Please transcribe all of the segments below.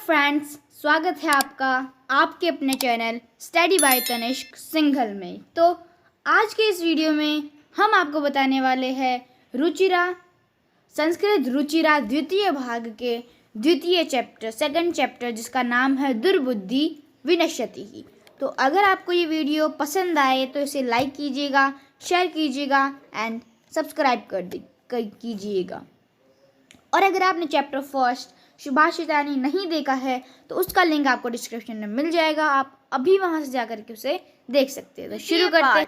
Friends, स्वागत है आपका आपके अपने channel study by Tanishk Singhal में। तो आज के इस वीडियो में हम आपको बताने वाले हैं रुचिरा संस्कृत रुचिरा द्वितीय भाग के द्वितीय चैप्टर सेकंड चैप्टर जिसका नाम है दुर्बुद्धि विनश्यति। तो अगर आपको ये वीडियो पसंद आए तो इसे लाइक कीजिएगा, शेयर कीजिएगा एंड सब्सक्राइब कीजिएगा। और अगर आपने चैप्टर फर्स्ट सुभाषितानी नहीं देखा है तो उसका लिंक आपको डिस्क्रिप्शन में मिल जाएगा, आप अभी वहां से जाकर के उसे देख सकते हैं। तो शुरू करते हैं।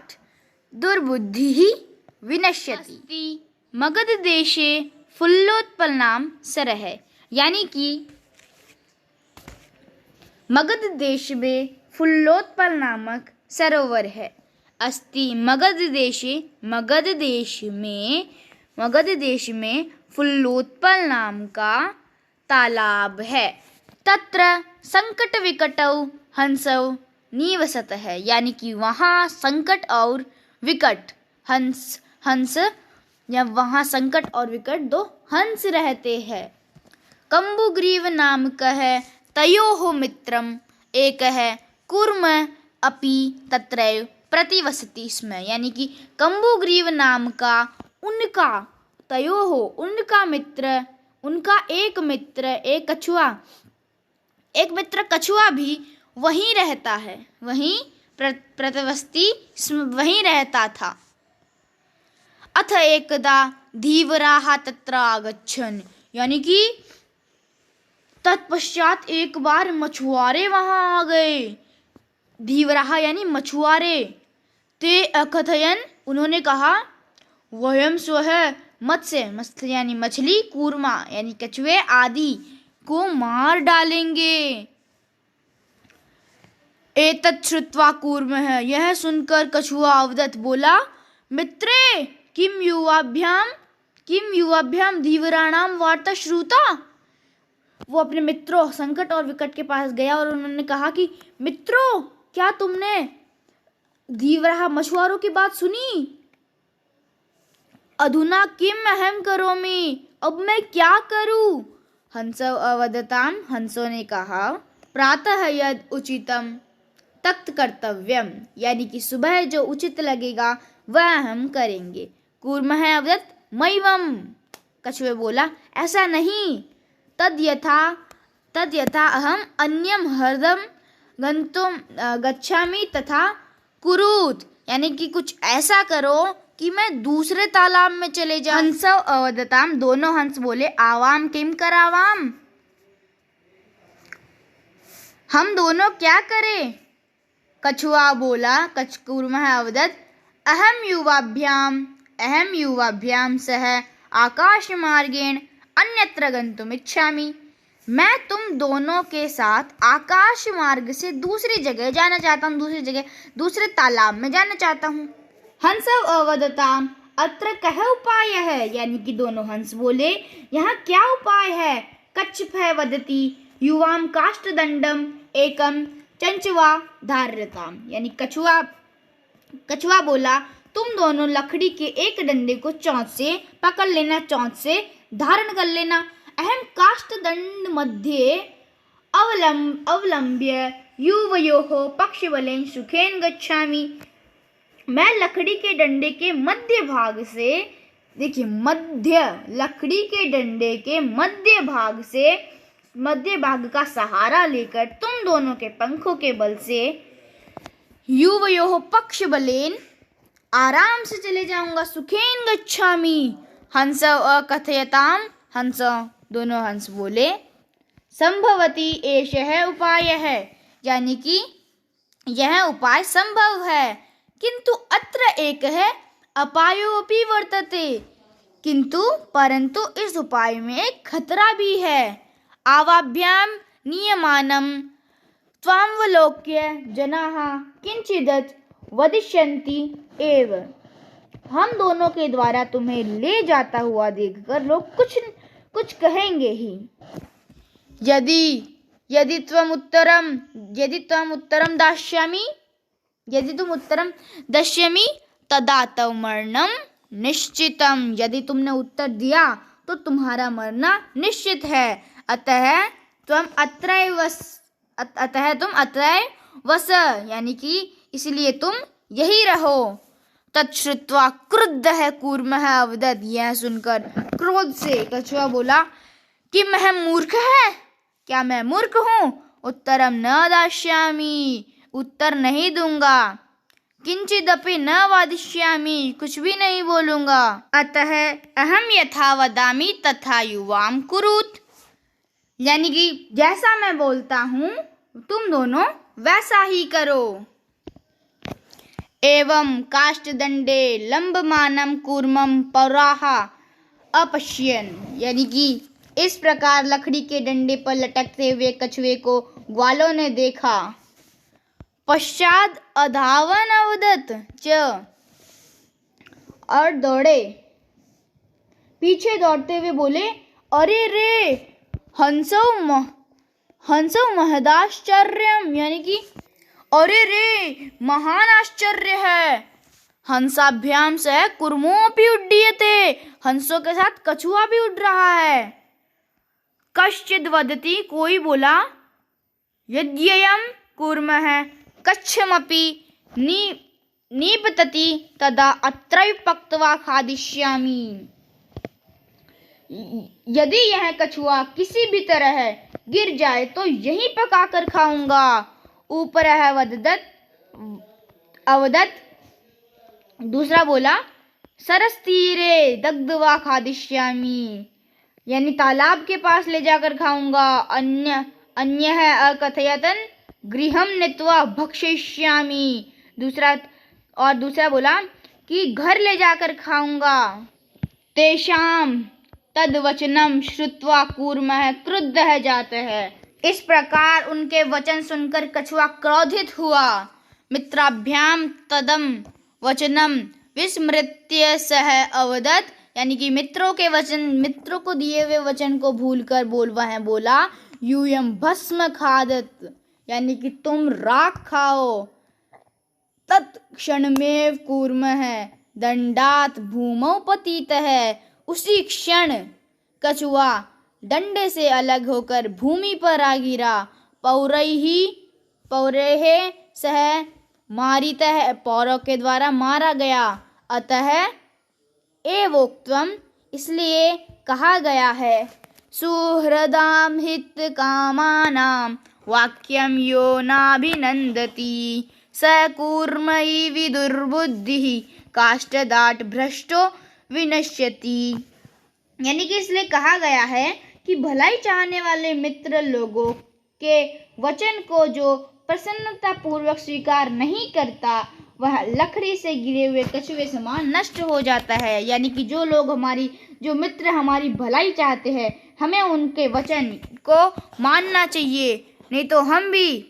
दुर्बुद्धि विनश्यति मगध देशे फुल्लोत्पन्नाम सरह, यानी कि मगध देश में फुल्लोत्पल नामक सरोवर है। अस्ति मगध देश में फुल्लोत्पल नाम का तालाब है। तत्र संकट विकटौ हंसौ निवसत है, यानी कि वहाँ संकट और विकट हंस या वहाँ संकट और विकट दो हंस रहते हैं। कंबुग्रीव नाम का है तयोः मित्रम एक है कूर्म अपि तत्रैव प्रतिवसति स्म, यानी कि कंबुग्रीव नाम का उनका तयोः उनका मित्र उनका एक मित्र कछुआ भी वहीं रहता है, वहीं प्रतिवसति वहीं रहता था। अथ एकदा धीवराः तत्र आगच्छन्, यानी कि तत्पश्चात एक बार मछुआरे वहां आ गए। धीवराः यानी मछुआरे। ते अकथयन् उन्होंने कहा वयं स्वः मत्स्य यानी मछली, कूर्मा यानी कछुए आदि को मार डालेंगे। एतत् श्रुत्वा कूर्मः, यह सुनकर कछुआ अवदत् बोला मित्रे किम युवाभ्याम धीवराणाम वार्ता श्रुता। वो अपने मित्रों संकट और विकट के पास गया और उन्होंने कहा कि मित्रों, क्या तुमने धीवराः मछुआरों की बात सुनी? अधुना किम अहम करोमि, अब मैं क्या करूं? हंसो अवदताम, हंसों ने कहा प्रातः यद उचितम तत् कर्तव्यम, यानी कि सुबह जो उचित लगेगा वह हम करेंगे। कूर्मः अवदत् मैवम, कछुए बोला ऐसा नहीं। तद यथा अहम अन्यम हरदम गच्छामि तथा कुरुत, यानी कि कुछ ऐसा करो कि मैं दूसरे तालाब में चले जाऊं। हंसौ अवदताम, दोनों हंस बोले आवाम किम करावाम, हम दोनों क्या करें? कछुआ बोला कूर्मः अवदत् अहम युवाभ्याम सह आकाश मार्गेण अन्यत्र गन्तुम इच्छामि, मैं तुम दोनों के साथ आकाश मार्ग से दूसरी जगह जाना चाहता हूँ, दूसरे तालाब में जाना चाहता हूँ। हंसौ अवदताम अत्र कः उपाय है, यानी कि दोनों हंस बोले यहाँ क्या उपाय है? कच्छपः वदति युवाम काष्ठदंडम एकम चंचवा धार्यताम, यानी कछुआ बोला तुम दोनों लकड़ी के एक डंडे को चोंच से पकड़ लेना, चोंच से धारण कर लेना। अहम काष्ठदंड मध्ये अवलंब्य युवयोः पक्षबलेन सुखेन गच्छामि, मैं लकड़ी के डंडे के मध्य भाग से, देखिए लकड़ी के डंडे के मध्य भाग का सहारा लेकर तुम दोनों के पंखों के बल से युवयोः पक्षबलेन आराम से चले जाऊंगा। सुखेन गच्छामि हंसौ अकथयताम, दोनों हंस बोले संभवति एषः उपाय है, यानी कि यह उपाय संभव है। किंतु अत्र एक है अपायोऽपि वर्तते, परंतु इस उपाय में एक खतरा भी है। आवाभ्याम नियमानं त्वामवलोक्य जनाः किंचिदत् वदिष्यन्ति एव, हम दोनों के द्वारा तुम्हें ले जाता हुआ देखकर लोग कुछ कहेंगे ही। यदि तुम उत्तरम दास्यामि, यदि तुम उत्तरम दश्यमि तदा तव मरणम निश्चितम, यदि तुमने उत्तर दिया तो तुम्हारा मरना निश्चित है। अतः त्वम अत्रैव अतः तुम अत्रैव वस, यानी कि इसलिए तुम यही रहो। तच्छ्रुत्वा क्रुद्धः कूर्मः अवदत्, यह सुनकर क्रोध से कछुआ बोला कि मैं मूर्ख है, क्या मैं मूर्ख हूँ? उत्तरम न दास्यामि, उत्तर नहीं दूंगा। किंचिदपि न वादिष्यामि, कुछ भी नहीं बोलूंगा। अतः अहम यथा वदामि तथा युवाम कुरुत, यानी कि जैसा मैं बोलता हूँ तुम दोनों वैसा ही करो। एवं काष्ठदंडे लंबमानम कूर्मम पौराः अपश्यन्, यानी कि इस प्रकार लकड़ी के डंडे पर लटकते हुए कछुए को ग्वालों ने देखा। पश्चात अधावन अवदत् च, और दौड़े, पीछे दौड़ते हुए बोले, अरे रे हंसौ महदाश्चर्यम, यानी कि अरे रे महान आश्चर्य है। हंसाभ्याम सह कूर्मोऽपि उड्डीयते, हंसों के साथ कछुआ भी उड़ रहा है। कश्चिद् वदति, कोई बोला, यद्ययं कूर्मः कच्छमपि निपतति तदा अत्रैव पक्त्वा खादिष्यामि, यदि यह कछुआ किसी भी तरह गिर जाए तो यहीं पकाकर खाऊंगा। ऊपरः अवदत्, दूसरा बोला, सरस्तीरे दग्ध्वा खादिष्यामि, यानी तालाब के पास ले जाकर खाऊंगा। अन्यः अकथयतन् गृहं नीत्वा भक्षयिष्यामि, दूसरा बोला कि घर ले जाकर खाऊंगा। तेषां तद्वचनं श्रुत्वा कूर्मः क्रुद्धः जातः, इस प्रकार उनके वचन सुनकर कछुआ क्रोधित हुआ। मित्राभ्याम तदम वचनम विस्मृत्य सह अवदत्, यानी कि मित्रों को दिए हुए वचन को भूलकर बोला, यूयं भस्म खादत, यानी कि तुम राख खाओ। तत्क्षणमेव कूर्मः दंडात् भूमौ पतितः, उसी क्षण कछुआ डंडे से अलग होकर भूमि पर आ गिरा। पौरैः सह मारितः, पौरों के द्वारा मारा गया। अतः एवोक्तम्, इसलिए कहा गया है, सुहृदां हितकामानां वाक्यं यो नाभिनन्दति स कूर्मैः विदुर्बुद्धिः काष्ठदाट् भ्रष्टो विनश्यति, यानी कि इसलिए कहा गया है कि भलाई चाहने वाले मित्र लोगों के वचन को जो प्रसन्नता पूर्वक स्वीकार नहीं करता वह लकड़ी से गिरे हुए कछुए समान नष्ट हो जाता है। यानी कि जो मित्र हमारी भलाई चाहते हैं, हमें उनके वचन को मानना चाहिए, नहीं तो हम भी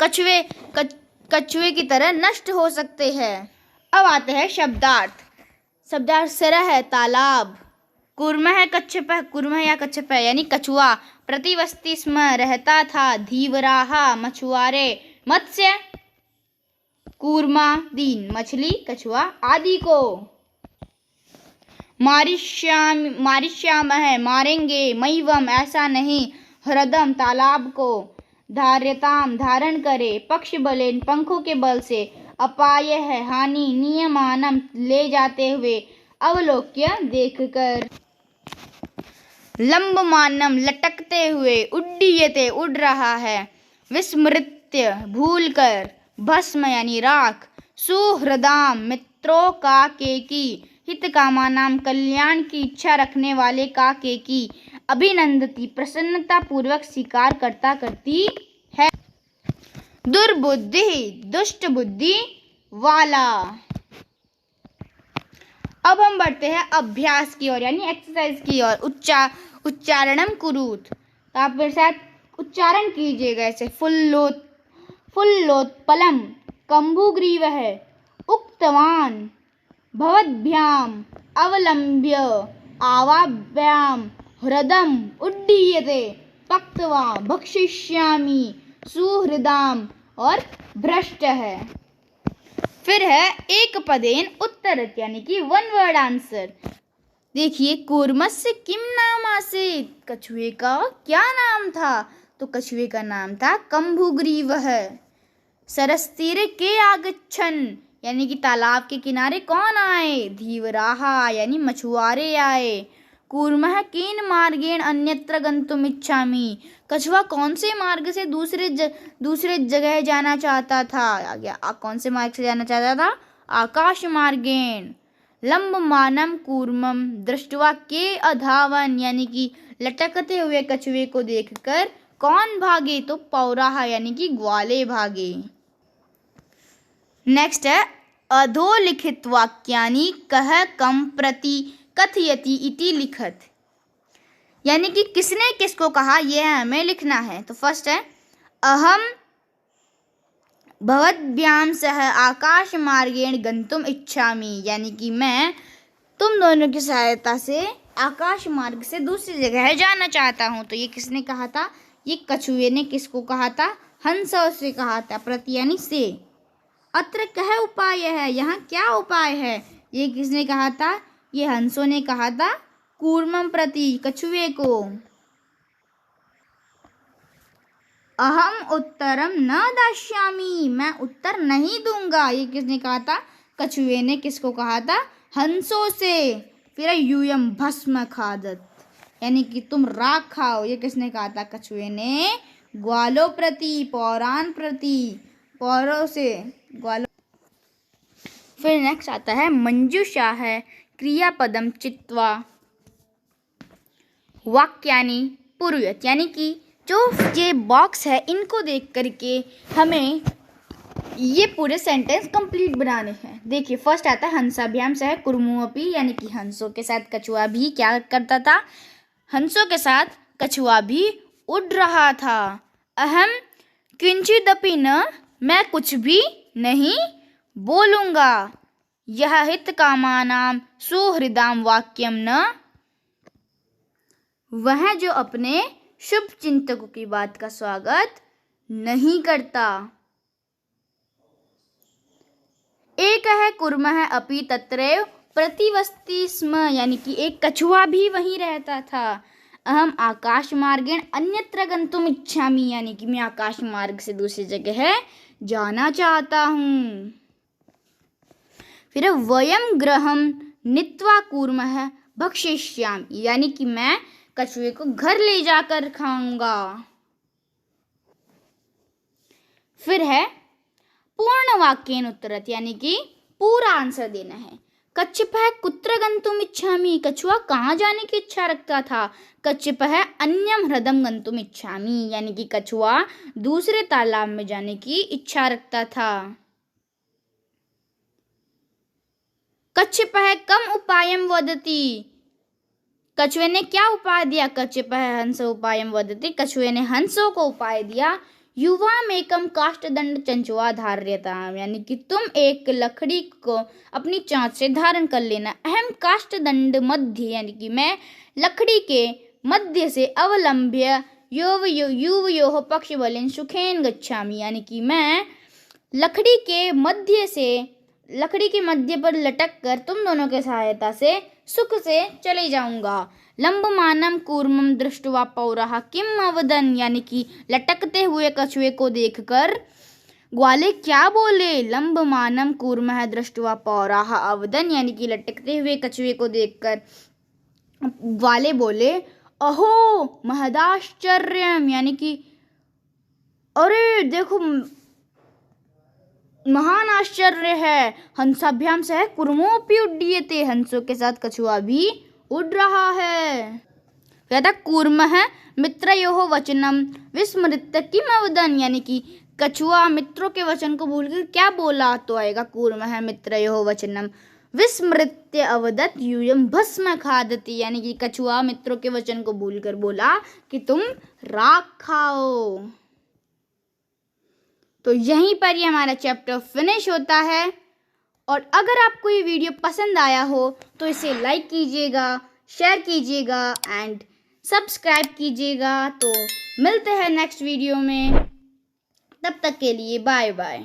कछुए की तरह नष्ट हो सकते हैं। अब आते हैं शब्दार्थ। शब्दार्थ सरह है तालाब, कूर्मः कच्छपः, कूर्मः या कच्छपः यानी कछुआ, प्रतिवस्ति स्म रहता था, धीवराः मछुआरे, मत्स्य कूर्मा दीन मछली कछुआ आदि को, मारिष्यामः मारेंगे, मैवम ऐसा नहीं, ह्रदम तालाब को, धार्यताम धारण करे, पक्ष बलेन पंखों के बल से, अपाय है हानि, नियमानम ले जाते हुए, अवलोक्य देखकर, लंबमानम लटकते हुए, उड्डीयते उड़ रहा है, विस्मृत्य भूलकर, भस्म यानी राख, सुहृदाम मित्रों का केकी, हितकामानाम कल्याण की इच्छा रखने वाले का केकी, अभिनंदती प्रसन्नता पूर्वक स्वीकार करता करती है, दुर्बुद्धि दुष्ट बुद्धि वाला। अब हम बढ़ते हैं अभ्यास की ओर यानी एक्सरसाइज की ओर। उच्चारणम कुरुत, तो आप मेरे साथ उच्चारण कीजिएगा ऐसे, फुल्लोत्पलम कंभुग्रीवः उक्तवान भवद्भ्याम अवलंब्य आवाभ्याम ह्रदम उड्डीयते पक्त्वा भक्षिष्यामि सुहृदाम और भ्रष्ट है। फिर है एक पदेन उत्तरत यानी कि वन वर्ड आंसर। देखिए, कूर्मस्य किम नाम आसीत्, कछुए का क्या नाम था? तो कछुए का नाम था कम्भुग्रीवः। सरस्तीरे के आगच्छन्, यानी कि तालाब के किनारे कौन आए? धीवराः, यानी मछुआरे आए। कूर्मः केन मार्गेण अन्यत्र गन्तुम् इच्छामि, कछुआ कौन से मार्ग से दूसरे जगह जाना चाहता था? आ गया, कौन से मार्ग से जाना चाहता था? आकाश मार्गेण। लंबमानं कूर्मं दृष्ट्वा के अधावन, यानी कि लटकते हुए कछुए को देखकर कौन भागे? तो पौराः, यानी कि ग्वाले भागे। नेक्स्ट है अधोलिखित वाक्यानि कः कम प्रति कथयति इति लिखत, यानी कि किसने किसको कहा यह हमें लिखना है। तो फर्स्ट है अहम भवद्भ्याम सह आकाश मार्गेण गंतुम इच्छामि, यानी कि मैं तुम दोनों की सहायता से आकाश मार्ग से दूसरी जगह जाना चाहता हूँ। तो ये किसने कहा था? ये कछुए ने किसको कहा था? हंसों से कहा था। प्रति यानी से। अत्र कह उपाय है, यहाँ क्या उपाय है? ये किसने कहा था? ये हंसों ने कहा था कूर्मम प्रति, कछुए को। अहम उत्तरम न दास्यामि, मैं उत्तर नहीं दूंगा। ये किसने कहा था? कछुए ने किसको कहा था? हंसों से। फिर यूयम भस्म खादत, यानी कि तुम राख खाओ। ये किसने कहा था? कछुए ने ग्वालों प्रति, पौरान प्रति, पौरों से, ग्वालों। फिर नेक्स्ट आता है मंजूषा है क्रियापदम चित्वा वाक्यानि पूर्वयत्, यानी कि जो ये बॉक्स है इनको देख करके हमें ये पूरे सेंटेंस कंप्लीट बनाने हैं। देखिए, फर्स्ट आता है हंसाभ्याम सह कुर्मुअपि, यानी कि हंसों के साथ कछुआ भी क्या करता था? हंसों के साथ कछुआ भी उड़ रहा था। अहम किंचिदपि न, मैं कुछ भी नहीं बोलूँगा। यह हितकामानां सुहृदां वाक्यम न, वह जो अपने शुभ चिंतकों की बात का स्वागत नहीं करता। एक है कुर्मः अपि तत्रैव प्रतिवसति स्म, यानी कि एक कछुआ भी वहीं रहता था। अहम आकाश मार्गेण अन्यत्र गन्तुम् इच्छामि, यानी कि मैं आकाश मार्ग से दूसरी जगह जाना चाहता हूँ। फिर वयम गृहं नीत्वा कूर्मः भक्षयिष्यामि, यानी कि मैं कछुए को घर ले जाकर खाऊंगा। फिर है पूर्ण वाक्येन उत्तरत, यानी कि पूरा आंसर देना है। कच्छपः कुत्र गन्तुम् इच्छामि, कछुआ कहाँ जाने की इच्छा रखता था? कच्छपः अन्यं ह्रदं गन्तुम् इच्छामि, यानी कि कछुआ दूसरे तालाब में जाने की इच्छा रखता था। कच्छपः कम उपायं वदति, कछुए ने क्या उपाय दिया? कच्छपः हंस उपायं वदति, कछुए ने हंसों को उपाय दिया। युवामेकं काष्ठदंड चंचुआ धार्यताम्, यानी कि तुम एक लकड़ी को अपनी चाँच से धारण कर लेना। अहम काष्ठदंड मध्य, यानी कि मैं लकड़ी के मध्य से अवलंब्य युवयोः पक्षबलेन सुखेन गच्छामि, यानी कि मैं लकड़ी के मध्य पर लटक कर तुम दोनों के सहायता से सुख से चले जाऊंगा। लंबमानं कूर्मं दृष्ट्वा पौराः किम अवदन्, यानी कि लटकते हुए कछुए को देखकर ग्वाले क्या बोले? लंबमानं कूर्मः दृष्ट्वा पौराः अवदन्, यानी कि लटकते हुए कछुए को देखकर ग्वाले बोले अहो महदाश्चर्यम, यानी कि अरे देखो महान आश्चर्य है। हंसाभ्याम सह कुर्मोऽपि उड्डीयते, हंसों के साथ कछुआ भी उड़ रहा है। कहता कूर्मः मित्रयोः वचनं विस्मृत्य किम अवदन्, यानी कि कछुआ मित्रों के वचन को भूलकर क्या बोला? तो आएगा कूर्मः मित्रयोः वचनं विस्मृत्य अवदत् यूयं भस्म खादति, यानी कि कछुआ मित्रों के वचन को भूलकर बोला कि तुम राख खाओ। तो यहीं पर ही हमारा चैप्टर फिनिश होता है। और अगर आपको ये वीडियो पसंद आया हो तो इसे लाइक कीजिएगा, शेयर कीजिएगा एंड सब्सक्राइब कीजिएगा। तो मिलते हैं नेक्स्ट वीडियो में, तब तक के लिए बाय बाय।